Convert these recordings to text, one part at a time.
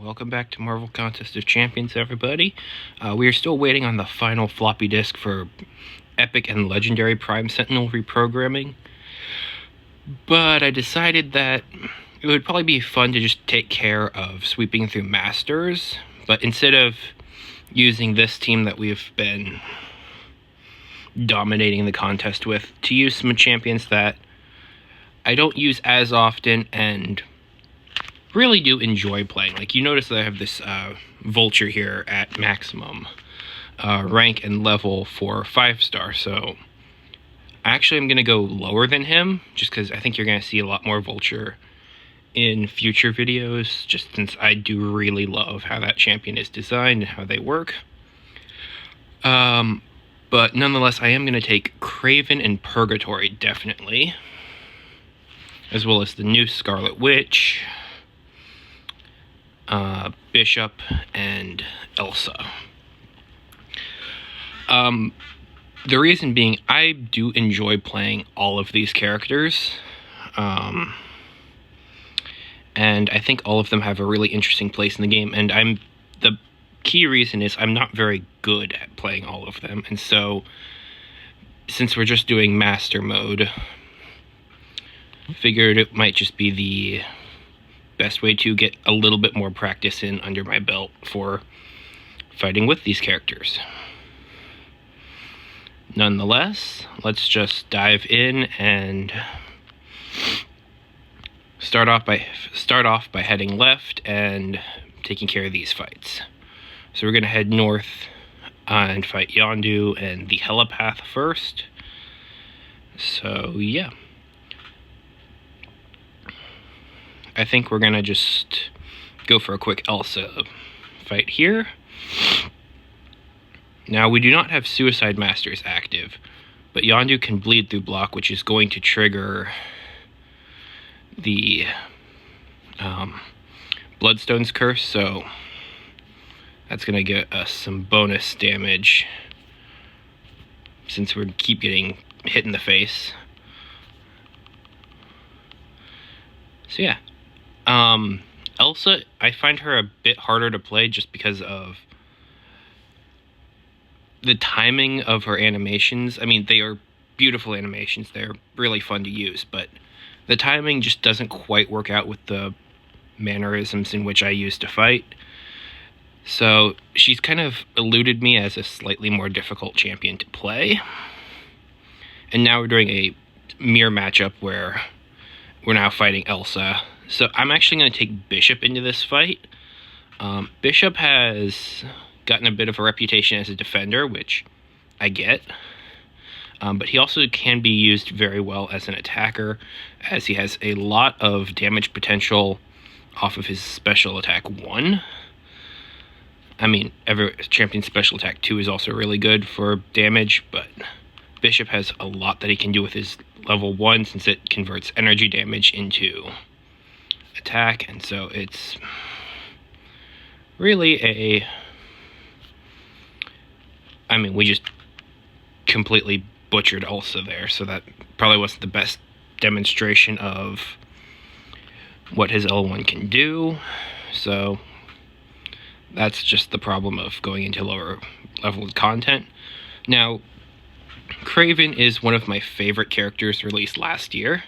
Welcome back to Marvel Contest of Champions, everybody. We are still waiting on the final floppy disk for Epic and Legendary Prime Sentinel reprogramming. But I decided that it would probably be fun to just take care of sweeping through Masters. But instead of using this team that we've been dominating the contest with, to use some champions that I don't use as often and really do enjoy playing. Like, you notice that I have this Vulture here at maximum rank and level for 5-star, so actually I'm going to go lower than him, just because I think you're going to see a lot more Vulture in future videos, just since I do really love how that champion is designed and how they work. But nonetheless, I am going to take Kraven and Purgatory, definitely, as well as the new Scarlet Witch, Bishop, and Elsa. The reason being, I do enjoy playing all of these characters, and I think all of them have a really interesting place in the game, and the key reason is I'm not very good at playing all of them, and so since we're just doing Master Mode, figured it might just be the best way to get a little bit more practice in under my belt for fighting with these characters. Nonetheless, let's just dive in and start off by heading left and taking care of these fights. So we're going to head north and fight Yondu and the Helipath first. So yeah, I think we're going to just go for a quick Elsa fight here. Now, we do not have Suicide Masters active, but Yondu can bleed through block, which is going to trigger the Bloodstone's Curse, so that's going to get us some bonus damage since we keep getting hit in the face. So yeah. Elsa, I find her a bit harder to play just because of the timing of her animations. I mean, they are beautiful animations. They're really fun to use, but the timing just doesn't quite work out with the mannerisms in which I used to fight. So she's kind of eluded me as a slightly more difficult champion to play. And now we're doing a mirror matchup where we're now fighting Elsa. So I'm actually going to take Bishop into this fight. Bishop has gotten a bit of a reputation as a defender, which I get. But he also can be used very well as an attacker, as he has a lot of damage potential off of his special attack 1. I mean, every champion special attack 2 is also really good for damage, but Bishop has a lot that he can do with his level 1, since it converts energy damage into attack, and so it's really I mean, we just completely butchered Elsa there, so that probably wasn't the best demonstration of what his L1 can do. So that's just the problem of going into lower leveled content. Now, Kraven is one of my favorite characters released last year.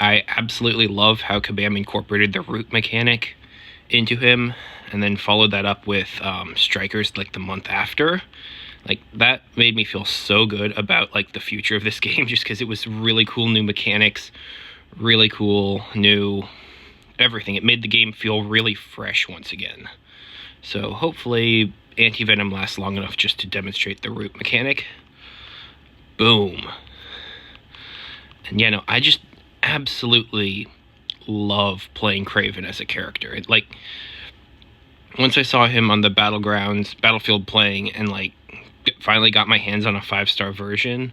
I absolutely love how Kabam incorporated the root mechanic into him, and then followed that up with Strikers like the month after. Like, that made me feel so good about like the future of this game, just because it was really cool new mechanics, really cool new everything. It made the game feel really fresh once again. So hopefully Anti-Venom lasts long enough just to demonstrate the root mechanic. Boom. And yeah, no, I just absolutely love playing Kraven as a character. Like, once I saw him on the battlefield playing, and like finally got my hands on a 5-star version,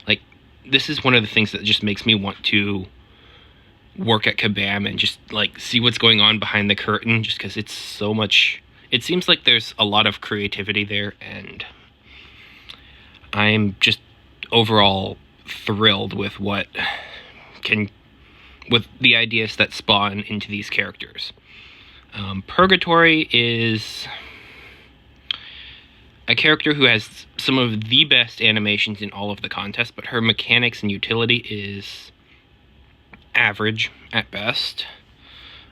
like, this is one of the things that just makes me want to work at Kabam and just like see what's going on behind the curtain, just because it's so much. It seems like there's a lot of creativity there, and I'm just overall thrilled with with the ideas that spawn into these characters. Purgatory is a character who has some of the best animations in all of the contests, but her mechanics and utility is average at best.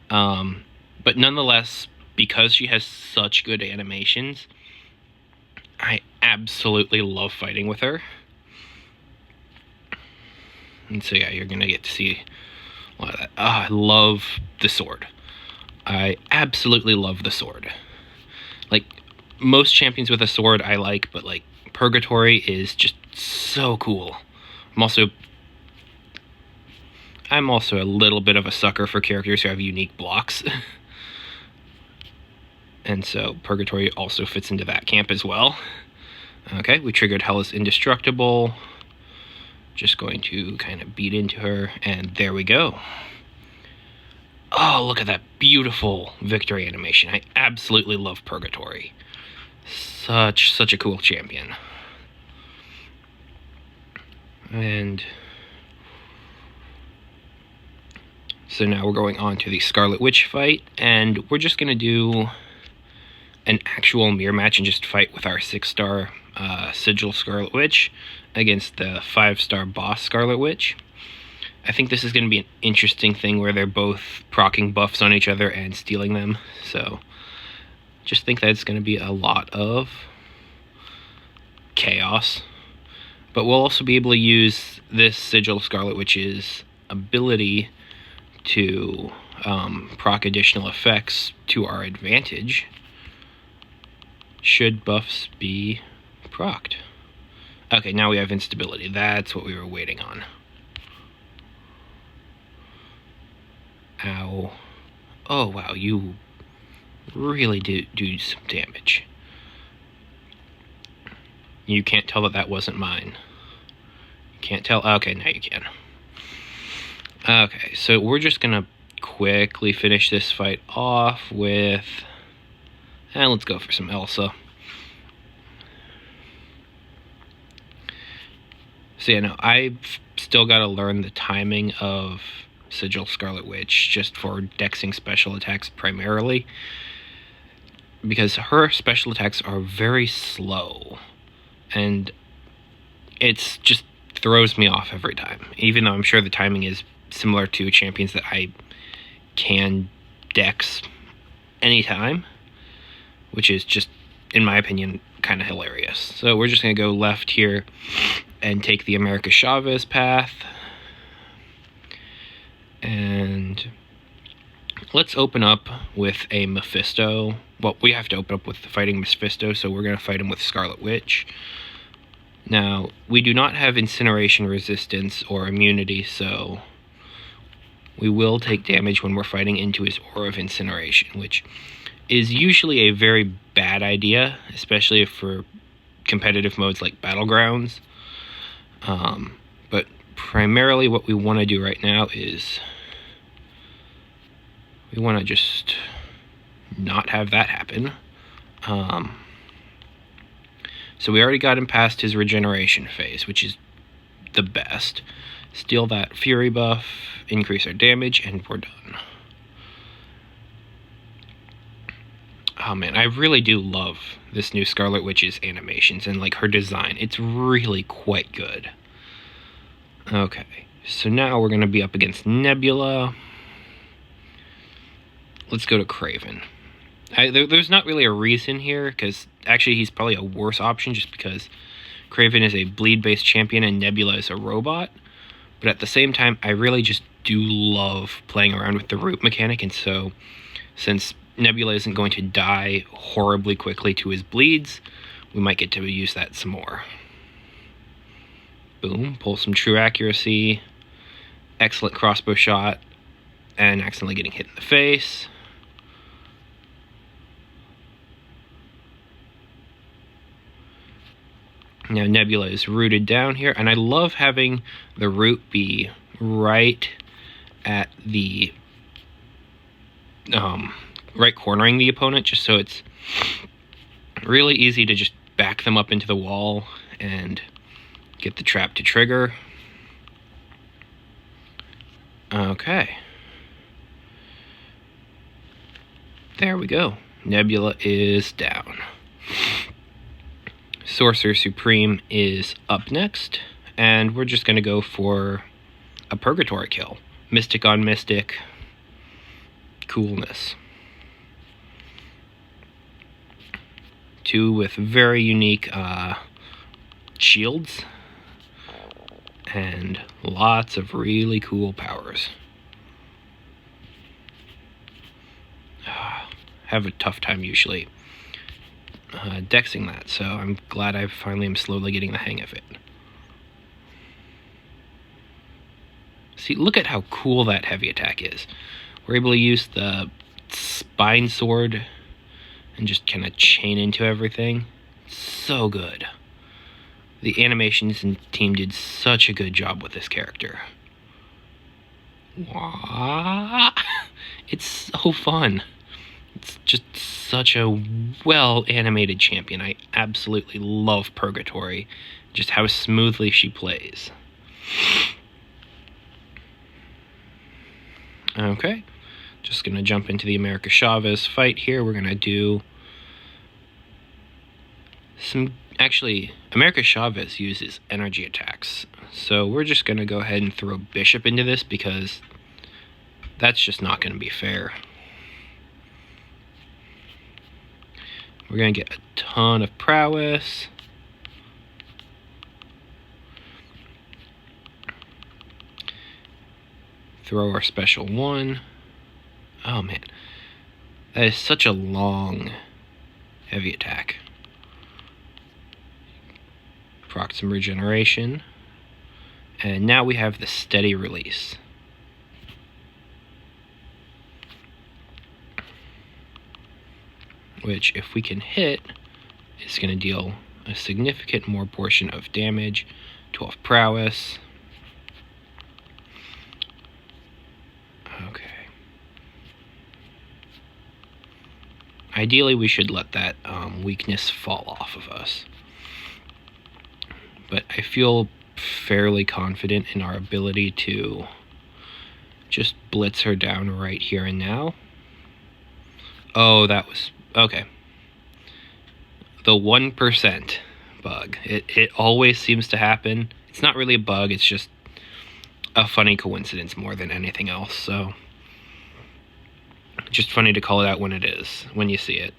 But nonetheless, because she has such good animations, I absolutely love fighting with her. And so yeah, you're going to get to see a lot of that. I love the sword. I absolutely love the sword. Like, most champions with a sword I like, but like Purgatory is just so cool. I'm also a little bit of a sucker for characters who have unique blocks. And so Purgatory also fits into that camp as well. Okay, we triggered Hela's Indestructible. Just going to kind of beat into her, and there we go. Oh, look at that beautiful victory animation. I absolutely love Purgatory. Such a cool champion. And so now we're going on to the Scarlet Witch fight, and we're just going to do an actual mirror match and just fight with our 6-star Sigil Scarlet Witch against the 5-star boss Scarlet Witch. I think this is going to be an interesting thing where they're both proccing buffs on each other and stealing them, so just think that it's going to be a lot of chaos. But we'll also be able to use this Sigil Scarlet Witch's ability to proc additional effects to our advantage should buffs be procced. Okay, now we have instability. That's what we were waiting on. Ow. Oh, wow, you really do some damage. You can't tell that that wasn't mine. You can't tell? Okay, now you can. Okay, so we're just gonna quickly finish this fight off with... let's go for some Elsa. So yeah, no, I've still got to learn the timing of Sigil Scarlet Witch just for dexing special attacks primarily, because her special attacks are very slow, and it's just throws me off every time, even though I'm sure the timing is similar to champions that I can dex anytime, which is just, in my opinion, kind of hilarious. So we're just going to go left here and take the America Chavez path. And let's open up with a Mephisto. Well, we have to open up with fighting Mephisto, so we're going to fight him with Scarlet Witch. Now, we do not have incineration resistance or immunity, so we will take damage when we're fighting into his Aura of Incineration, which is usually a very bad idea, especially for competitive modes like Battlegrounds. But primarily what we want to do right now is we want to just not have that happen. So we already got him past his regeneration phase, which is the best. Steal that Fury buff, increase our damage, and we're done. Oh man, I really do love this new Scarlet Witch's animations and like her design. It's really quite good. Okay, so now we're going to be up against Nebula. Let's go to Craven. There's not really a reason here, because actually he's probably a worse option just because Craven is a bleed-based champion and Nebula is a robot. But at the same time, I really just do love playing around with the root mechanic, and so since Nebula isn't going to die horribly quickly to his bleeds, we might get to use that some more. Boom, pull some true accuracy, excellent crossbow shot, and accidentally getting hit in the face. Now Nebula is rooted down here, and I love having the root be right at the right cornering the opponent, just so it's really easy to just back them up into the wall and get the trap to trigger. Okay. There we go. Nebula is down. Sorcerer Supreme is up next, and we're just going to go for a Purgatory kill. Mystic on Mystic. Coolness. 2 with very unique shields, and lots of really cool powers. Have a tough time usually dexing that, so I'm glad I finally am slowly getting the hang of it. See, look at how cool that heavy attack is. We're able to use the spine sword and just kind of chain into everything. So good. The animations and team did such a good job with this character. Wah! It's so fun. It's just such a well-animated champion. I absolutely love Purgatory. Just how smoothly she plays. Okay. Just going to jump into the America Chavez fight here. We're going to do some... Actually, America Chavez uses energy attacks. So we're just going to go ahead and throw Bishop into this because that's just not going to be fair. We're going to get a ton of prowess. Throw our special 1. Oh man, that is such a long, heavy attack. Proc some regeneration. And now we have the steady release. Which, if we can hit, is going to deal a significant more portion of damage. 12 prowess. Okay. Ideally, we should let that weakness fall off of us. But I feel fairly confident in our ability to just blitz her down right here and now. Oh, that was... okay. The 1% bug. It always seems to happen. It's not really a bug, it's just a funny coincidence more than anything else, so... just funny to call it out when it is, when you see it.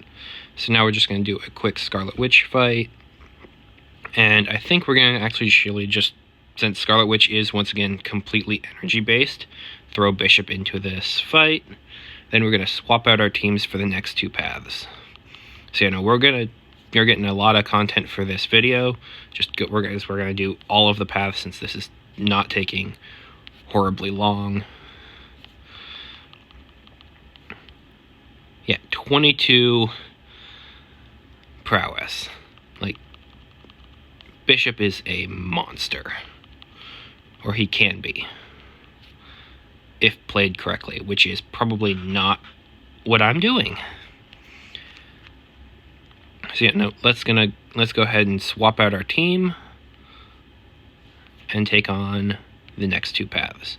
So now we're just going to do a quick Scarlet Witch fight. And I think we're going to actually just, since Scarlet Witch is, once again, completely energy-based, throw Bishop into this fight. Then we're going to swap out our teams for the next 2 paths. So, you know, you're getting a lot of content for this video. We're going to do all of the paths since this is not taking horribly long. Yeah, 22 prowess. Like, Bishop is a monster. Or he can be. If played correctly, which is probably not what I'm doing. So yeah, no, let's go ahead and swap out our team and take on the next 2 paths.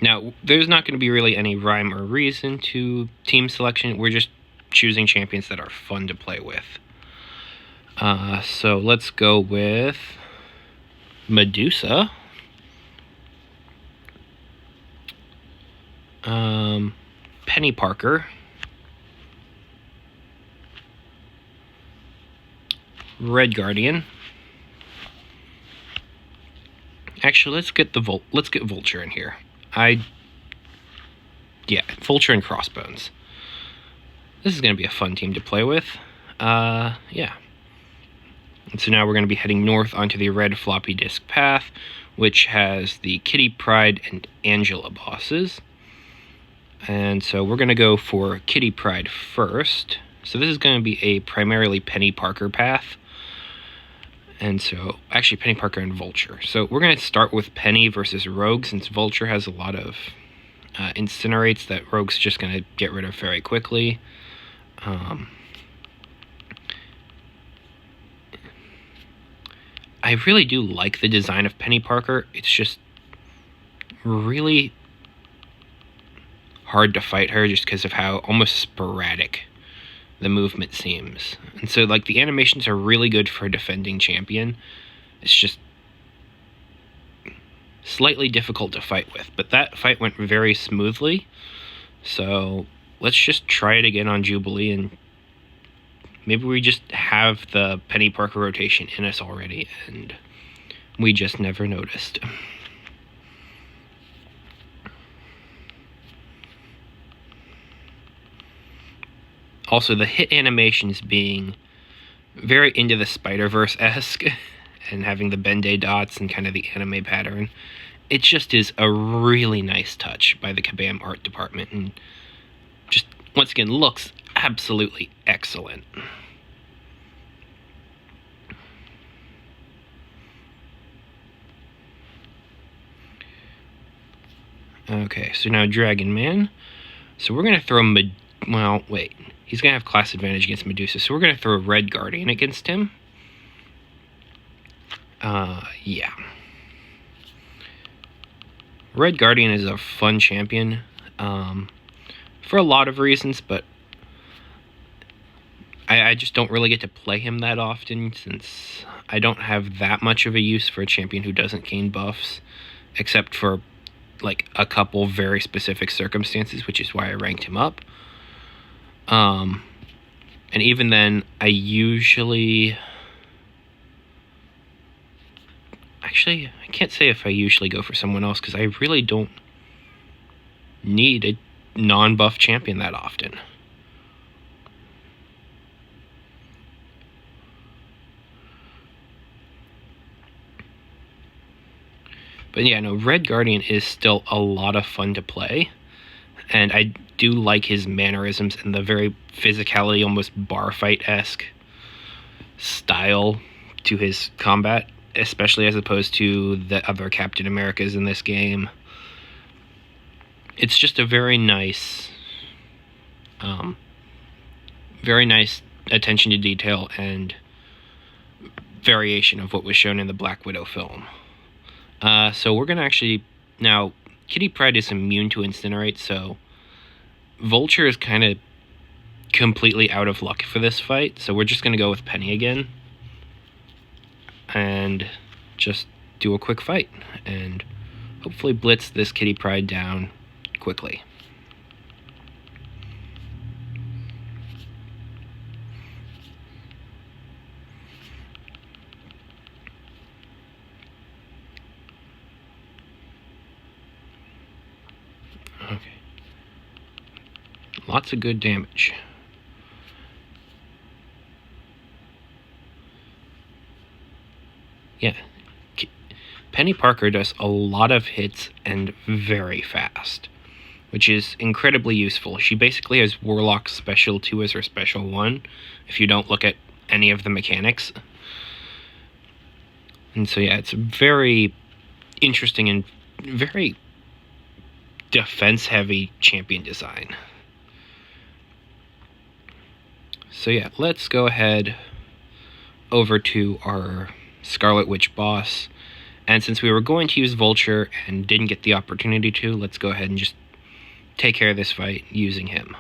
Now, there's not going to be really any rhyme or reason to team selection. We're just choosing champions that are fun to play with. So let's go with Medusa. Penny Parker. Red Guardian. Actually, let's get Vulture in here. Yeah, Vulture and Crossbones. This is going to be a fun team to play with. Yeah. And so now we're going to be heading north onto the red floppy disk path, which has the Kitty Pryde and Angela bosses. And so we're going to go for Kitty Pryde first. So this is going to be a primarily Penny Parker path. And so, actually, Penny Parker and Vulture. So we're going to start with Penny versus Rogue, since Vulture has a lot of incinerates that Rogue's just going to get rid of very quickly. I really do like the design of Penny Parker. It's just really hard to fight her just because of how almost sporadic the movement seems. And so, like, the animations are really good for a defending champion. It's just slightly difficult to fight with. But that fight went very smoothly. So let's just try it again on Jubilee, and maybe we just have the Penny Parker rotation in us already, and we just never noticed. Also, the hit animations being very into the Spider-Verse-esque and having the Ben-Day dots and kind of the anime pattern. It just is a really nice touch by the Kabam art department, and just, once again, looks absolutely excellent. Okay, so now Dragon Man. So we're going to throw well, wait. He's going to have class advantage against Medusa, so we're going to throw a Red Guardian against him. Yeah. Red Guardian is a fun champion, for a lot of reasons, but I just don't really get to play him that often, since I don't have that much of a use for a champion who doesn't gain buffs, except for, like, a couple very specific circumstances, which is why I ranked him up. And even then, I usually... Actually, I can't say if I usually go for someone else, because I really don't need a non-buff champion that often. But yeah, no, Red Guardian is still a lot of fun to play, and I do like his mannerisms and the very physicality, almost bar fight-esque style to his combat, especially as opposed to the other Captain Americas in this game. It's just a very nice attention to detail and variation of what was shown in the Black Widow film. So we're going to actually... Now, Kitty Pryde is immune to Incinerate, so Vulture is kind of completely out of luck for this fight, so we're just going to go with Penny again and just do a quick fight and hopefully blitz this Kitty Pryde down quickly. Okay. Lots of good damage. Yeah. Penny Parker does a lot of hits and very fast, which is incredibly useful. She basically has Warlock Special 2 as her Special 1, if you don't look at any of the mechanics. And so yeah, it's very interesting and very defense-heavy champion design. So yeah, let's go ahead over to our Scarlet Witch boss. And since we were going to use Vulture and didn't get the opportunity to, let's go ahead and just take care of this fight using him.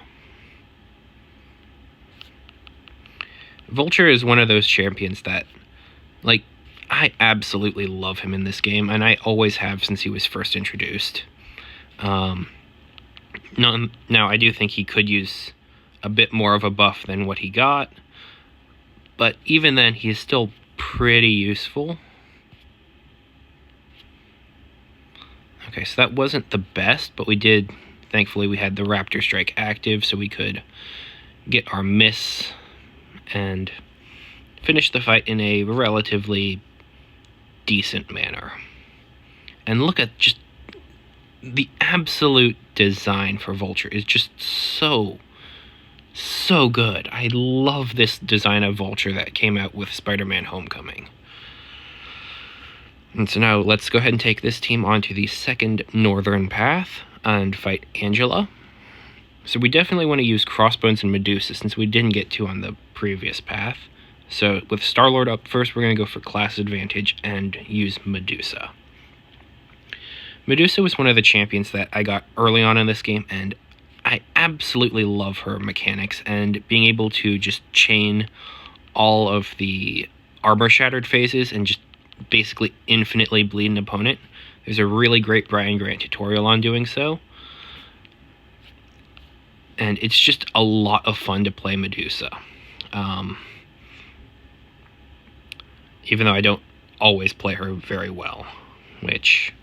Vulture is one of those champions that, like, I absolutely love him in this game, and I always have since he was first introduced. Now, I do think he could use a bit more of a buff than what he got, but even then, he is still pretty useful. Okay, so that wasn't the best, but thankfully we had the Raptor Strike active, so we could get our miss and finish the fight in a relatively decent manner. And look at just the absolute design for Vulture is just so good. I love this design of Vulture that came out with Spider-Man Homecoming. And so now let's go ahead and take this team onto the second northern path and fight Angela. So we definitely want to use Crossbones and Medusa since we didn't get to on the previous path. So with Star-Lord up first, we're going to go for class advantage and use Medusa. Medusa was one of the champions that I got early on in this game, and absolutely love her mechanics, and being able to just chain all of the armor shattered phases and just basically infinitely bleed an opponent. There's a really great Brian Grant tutorial on doing so. And it's just a lot of fun to play Medusa. Even though I don't always play her very well, which,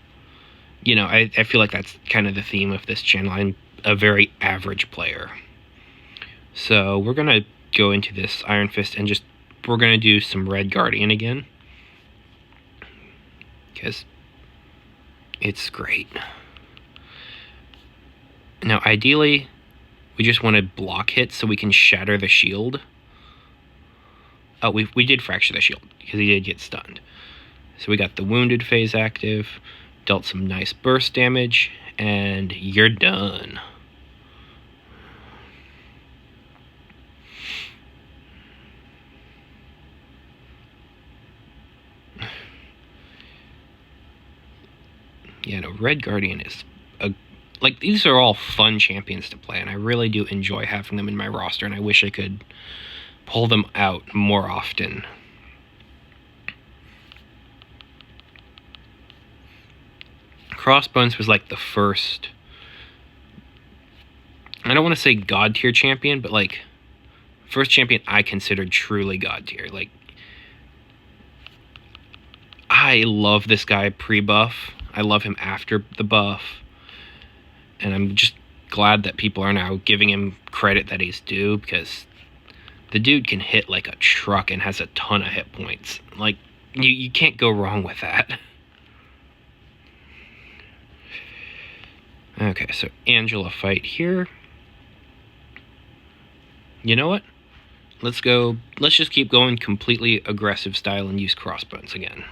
you know, I feel like that's kind of the theme of this channel. I'm a very average player. So we're going to go into this Iron Fist and we're going to do some Red Guardian again, because it's great. Now, ideally, we just want to block hits so we can shatter the shield. Oh, we did fracture the shield, because he did get stunned. So we got the wounded phase active, dealt some nice burst damage, and you're done. Yeah, no, Red Guardian is like, these are all fun champions to play, and I really do enjoy having them in my roster, and I wish I could pull them out more often. Crossbones was like the first, I don't want to say god tier champion, but like first champion I considered truly god tier. Like, I love this guy pre-buff. I love him after the buff. And I'm just glad that people are now giving him credit that he's due, because the dude can hit like a truck and has a ton of hit points. Like, you can't go wrong with that. Okay, so Angela fight here. You know what? Let's just keep going completely aggressive style and use crossbones again.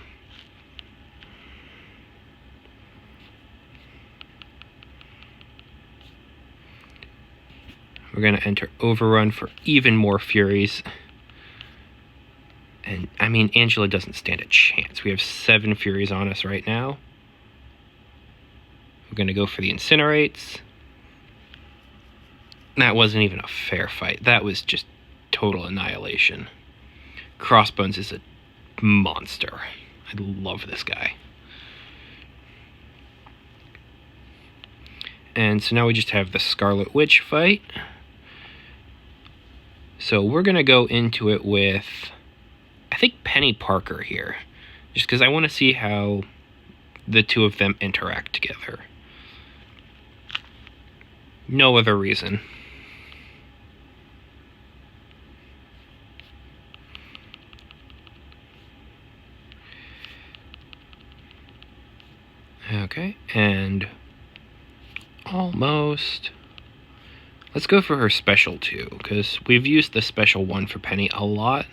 We're going to enter Overrun for even more Furies. And, I mean, Angela doesn't stand a chance. We have 7 Furies on us right now. We're going to go for the Incinerates. That wasn't even a fair fight. That was just total annihilation. Crossbones is a monster. I love this guy. And so now we just have the Scarlet Witch fight. So we're going to go into it with, I think, Penny Parker here. Just because I want to see how the two of them interact together. No other reason. Okay, and almost. Let's go for her special 2, because we've used the special 1 for Penny a lot.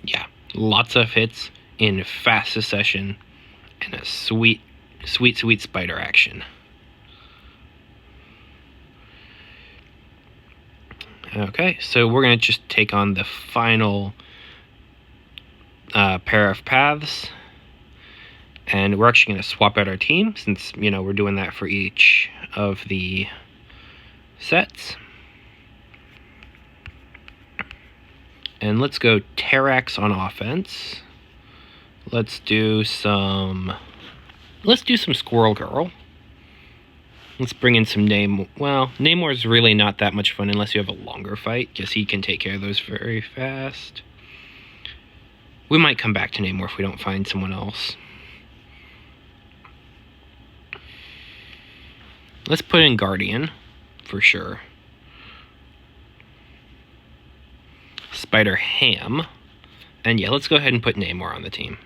Yeah, lots of hits in fast succession and a sweet, sweet, sweet spider action. Okay, so we're going to just take on the final pair of paths. And we're actually going to swap out our team, since, you know, we're doing that for each of the sets. And let's go Terax on offense. Let's do some Squirrel Girl. Let's bring in some Namor. Well, Namor's really not that much fun unless you have a longer fight, because he can take care of those very fast. We might come back to Namor if we don't find someone else. Let's put in Guardian, for sure. Spider Ham. And yeah, let's go ahead and put Namor on the team.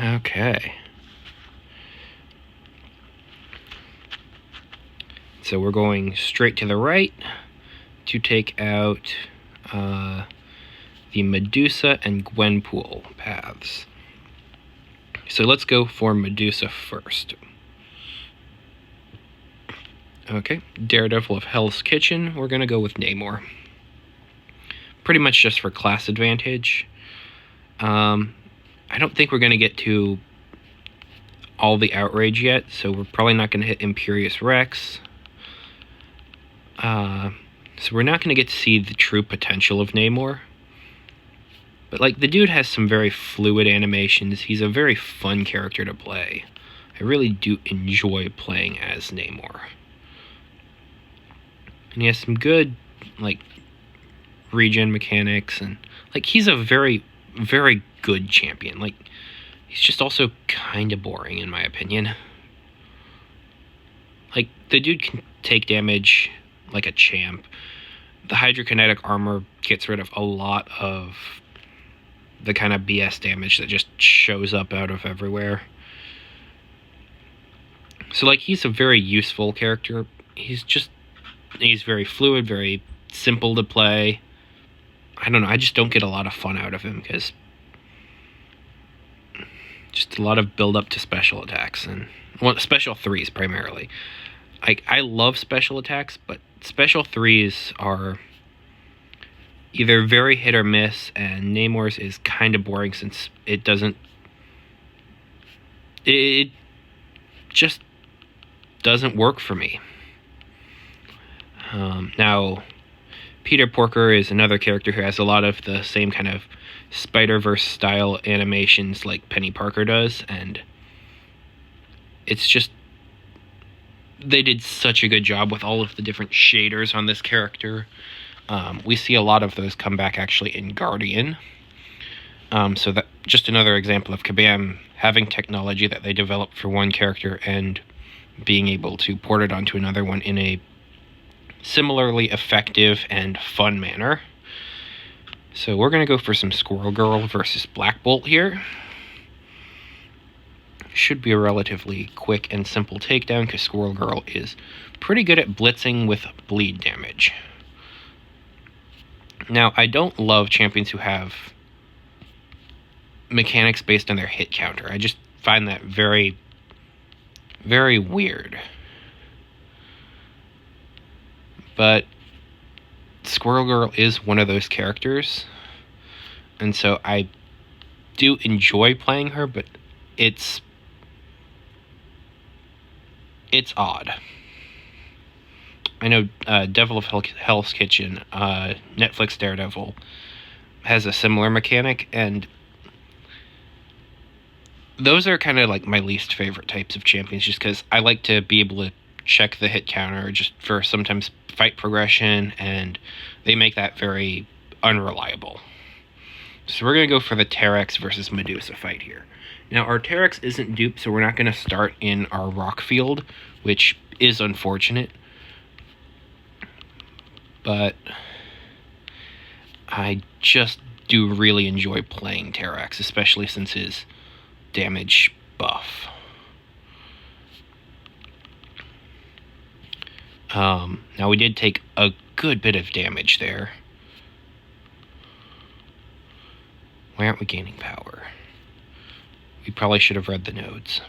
Okay. So we're going straight to the right to take out the Medusa and Gwenpool paths. So let's go for Medusa first. Okay, Daredevil of Hell's Kitchen. We're going to go with Namor. Pretty much just for class advantage. I don't think we're going to get to all the outrage yet, so we're probably not going to hit Imperious Rex. So we're not going to get to see the true potential of Namor. But, like, the dude has some very fluid animations. He's a very fun character to play. I really do enjoy playing as Namor. And he has some good, like, regen mechanics. And, like, he's a very, very good champion. Like, he's just also kind of boring, in my opinion. Like, the dude can take damage like a champ. The hydrokinetic armor gets rid of a lot of the kind of BS damage that just shows up out of everywhere. So, like, he's a very useful character. He's very fluid, very simple to play. I don't know, I just don't get a lot of fun out of him, because just a lot of build-up to special attacks, and, well, special threes primarily. I love special attacks, but special threes are either very hit or miss, and Namor's is kind of boring since it just doesn't work for me. Now, Peter Porker is another character who has a lot of the same kind of Spider-Verse style animations like Penny Parker does, and it's just, they did such a good job with all of the different shaders on this character. We see a lot of those come back actually in Guardian. So that just another example of Kabam having technology that they developed for one character and being able to port it onto another one in a similarly effective and fun manner. So we're going to go for some Squirrel Girl versus Black Bolt here. Should be a relatively quick and simple takedown because Squirrel Girl is pretty good at blitzing with bleed damage. Now, I don't love champions who have mechanics based on their hit counter. I just find that very, very weird. But Squirrel Girl is one of those characters, and so I do enjoy playing her, but it's odd. I know Devil of Hell's Kitchen, Netflix Daredevil, has a similar mechanic, and those are kind of like my least favorite types of champions, just because I like to be able to check the hit counter just for sometimes fight progression, and they make that very unreliable. So we're going to go for the Terex versus Medusa fight here. Now, our Terex isn't duped, so we're not going to start in our rock field, which is unfortunate. But I just do really enjoy playing Terax, especially since his damage buff. Now, we did take a good bit of damage there. Why aren't we gaining power? We probably should have read the nodes.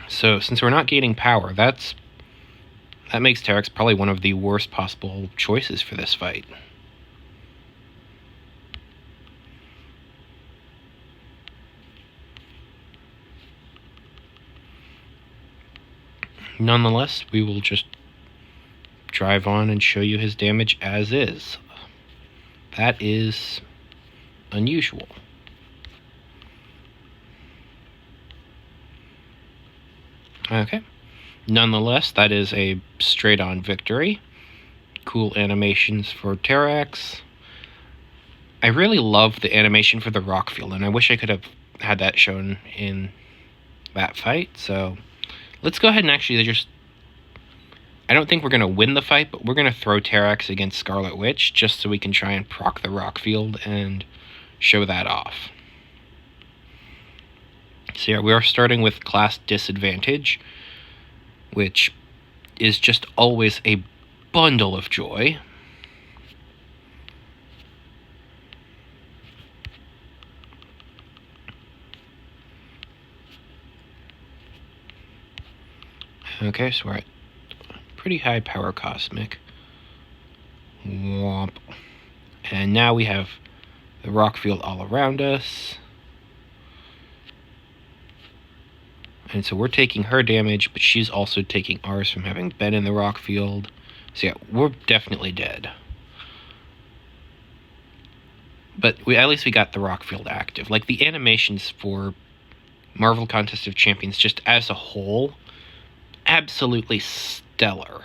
So, since we're not gaining power, that makes Terax probably one of the worst possible choices for this fight. Nonetheless, we will just drive on and show you his damage as is. That is unusual. Okay. Nonetheless, that is a straight-on victory. Cool animations for Terax. I really love the animation for the rock field, and I wish I could have had that shown in that fight. So let's go ahead and actually just... I don't think we're going to win the fight, but we're going to throw Terax against Scarlet Witch just so we can try and proc the rock field and show that off. So yeah, we are starting with class disadvantage, which is just always a bundle of joy. Okay, so we're at pretty high power cosmic. Womp. And now we have the rock field all around us. And so we're taking her damage, but she's also taking ours from having been in the rock field. So yeah, we're definitely dead. But at least we got the rock field active. Like, the animations for Marvel Contest of Champions, just as a whole, absolutely stellar.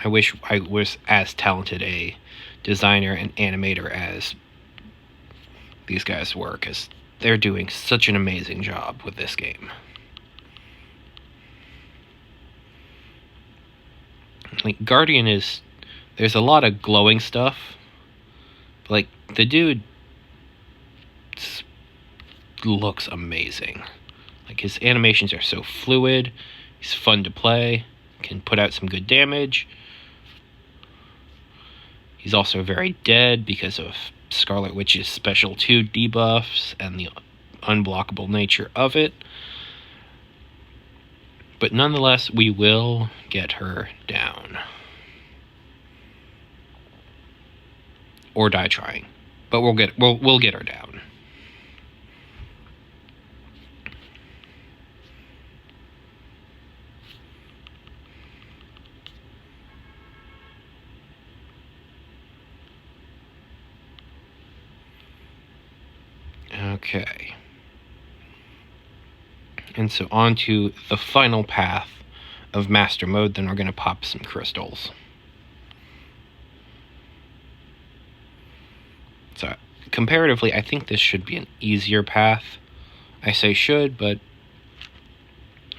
I wish I was as talented a designer and animator as these guys were, because they're doing such an amazing job with this game. Like, Guardian is... There's a lot of glowing stuff. Like, the dude looks amazing. Like, his animations are so fluid. He's fun to play. Can put out some good damage. He's also very dead because of Scarlet Witch's special 2 debuffs and the unblockable nature of it. But nonetheless, we will get her down. Or die trying. But we'll get her down. Okay. And so on to the final path of Master Mode, then we're going to pop some crystals. So, comparatively, I think this should be an easier path. I say should, but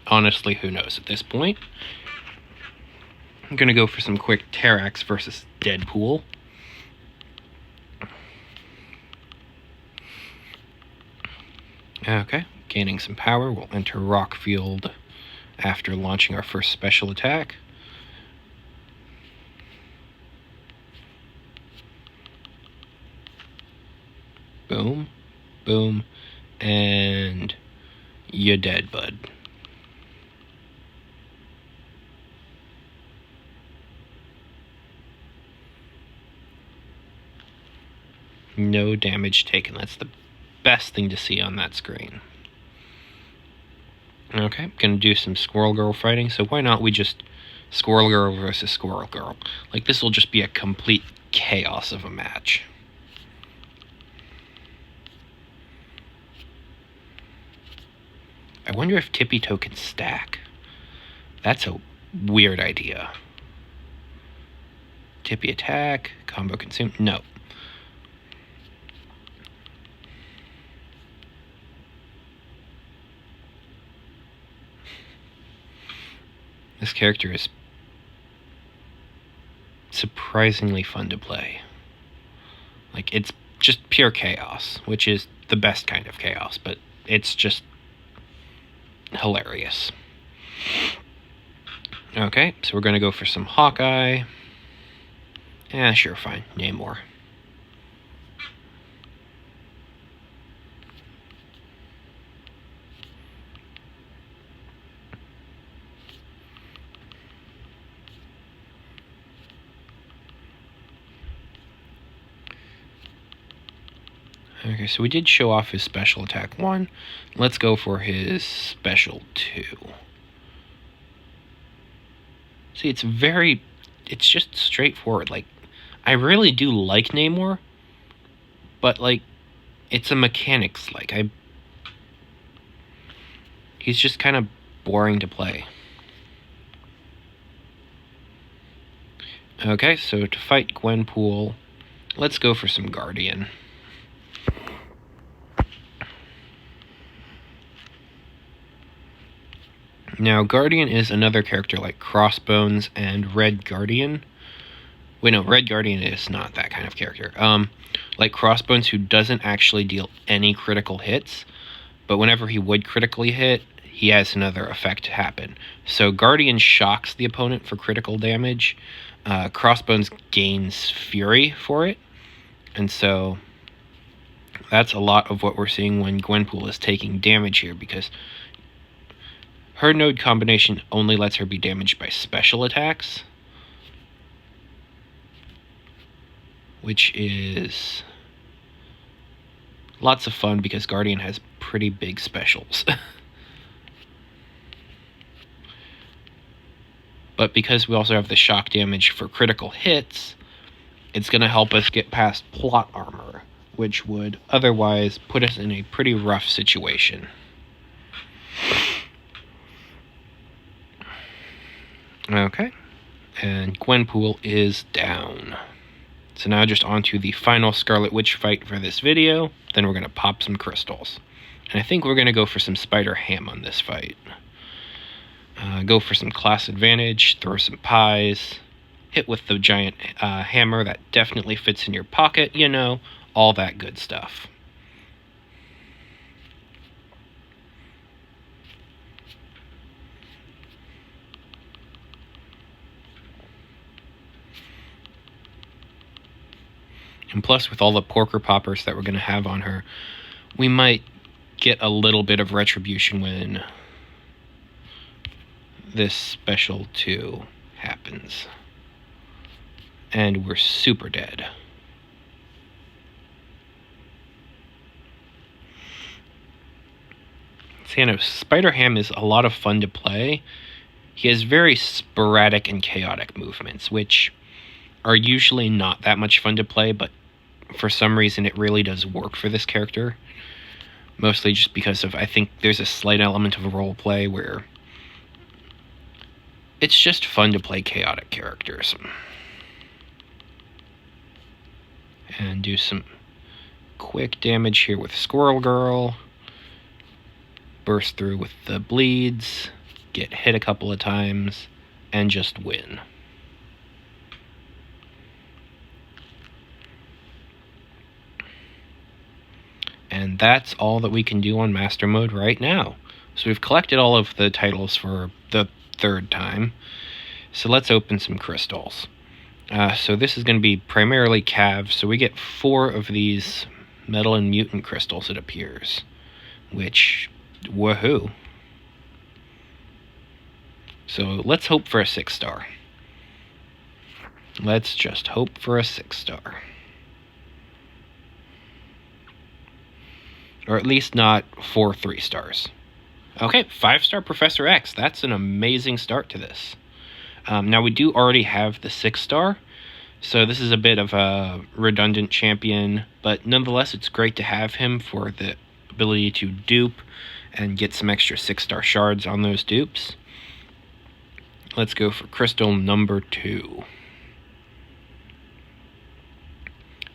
honestly, who knows at this point. I'm going to go for some quick Terax versus Deadpool. Okay, gaining some power. We'll enter Rock Field after launching our first special attack. Boom, boom, and you're dead, bud. No damage taken. That's the best thing to see on that screen. Okay, gonna do some Squirrel Girl fighting, so why not we just Squirrel Girl versus Squirrel Girl? Like, this will just be a complete chaos of a match. I wonder if Tippy Toe can stack. That's a weird idea. Tippy attack, combo consume, no. This character is surprisingly fun to play. Like, it's just pure chaos, which is the best kind of chaos, but it's just hilarious. Okay, so we're going to go for some Hawkeye. Yeah, sure, fine. Namor. Okay, so we did show off his special attack 1. Let's go for his special 2. See, it's just straightforward. Like, I really do like Namor, but, like, it's a mechanics. Like, he's just kind of boring to play. Okay, so to fight Gwenpool, let's go for some Guardian. Now, Guardian is another character like Crossbones and Red Guardian. Wait, no, Red Guardian is not that kind of character. Like Crossbones, who doesn't actually deal any critical hits, but whenever he would critically hit, he has another effect happen. So Guardian shocks the opponent for critical damage. Crossbones gains Fury for it. And so that's a lot of what we're seeing when Gwenpool is taking damage here, because her node combination only lets her be damaged by special attacks, which is lots of fun because Guardian has pretty big specials. But because we also have the shock damage for critical hits, it's going to help us get past plot armor, which would otherwise put us in a pretty rough situation. Okay, and Gwenpool is down. So now just on to the final Scarlet Witch fight for this video, then we're going to pop some crystals. And I think we're going to go for some Spider Ham on this fight. Go for some class advantage, throw some pies, hit with the giant hammer that definitely fits in your pocket, you know, all that good stuff. And plus, with all the porker poppers that we're going to have on her, we might get a little bit of retribution when this special 2 happens. And we're super dead. So, you know, Spider Ham is a lot of fun to play. He has very sporadic and chaotic movements, which are usually not that much fun to play, but for some reason it really does work for this character. Mostly just because of, I think there's a slight element of roleplay where it's just fun to play chaotic characters. And do some quick damage here with Squirrel Girl. Burst through with the bleeds, get hit a couple of times, and just win. And that's all that we can do on Master Mode right now. So we've collected all of the titles for the 3rd time. So let's open some crystals. So this is going to be primarily Cav. So we get 4 of these Metal and Mutant crystals, it appears. Which, woohoo. So let's hope for a 6-star. Let's just hope for a 6-star. Or at least not 4 3-stars. Okay, 5-star Professor X. That's an amazing start to this. Now, we do already have the 6-star, so this is a bit of a redundant champion, but nonetheless, it's great to have him for the ability to dupe and get some extra 6-star shards on those dupes. Let's go for crystal number 2.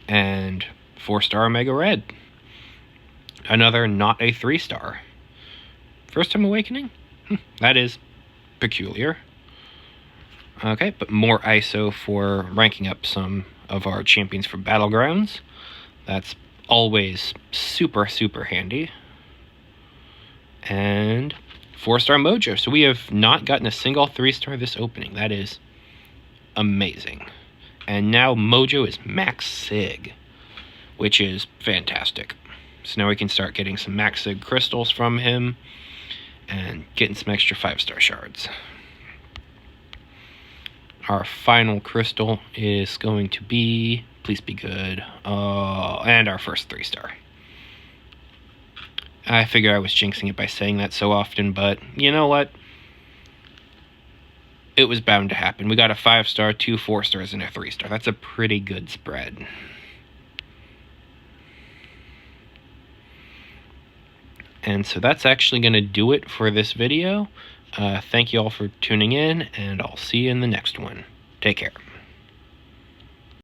And 4-star Omega Red. Another not a 3-star. First time awakening? That is peculiar. Okay, but more ISO for ranking up some of our champions for Battlegrounds. That's always super, super handy. And 4-star Mojo. So we have not gotten a single 3-star this opening. That is amazing. And now Mojo is max Sig, which is fantastic. So now we can start getting some max Sig crystals from him and getting some extra 5-star shards. Our final crystal is going to be, please be good, and our first 3-star. I figure I was jinxing it by saying that so often, but you know what? It was bound to happen. We got a 5-star, 2 4-stars, and a 3-star. That's a pretty good spread. And so that's actually going to do it for this video. Thank you all for tuning in, and I'll see you in the next one. Take care.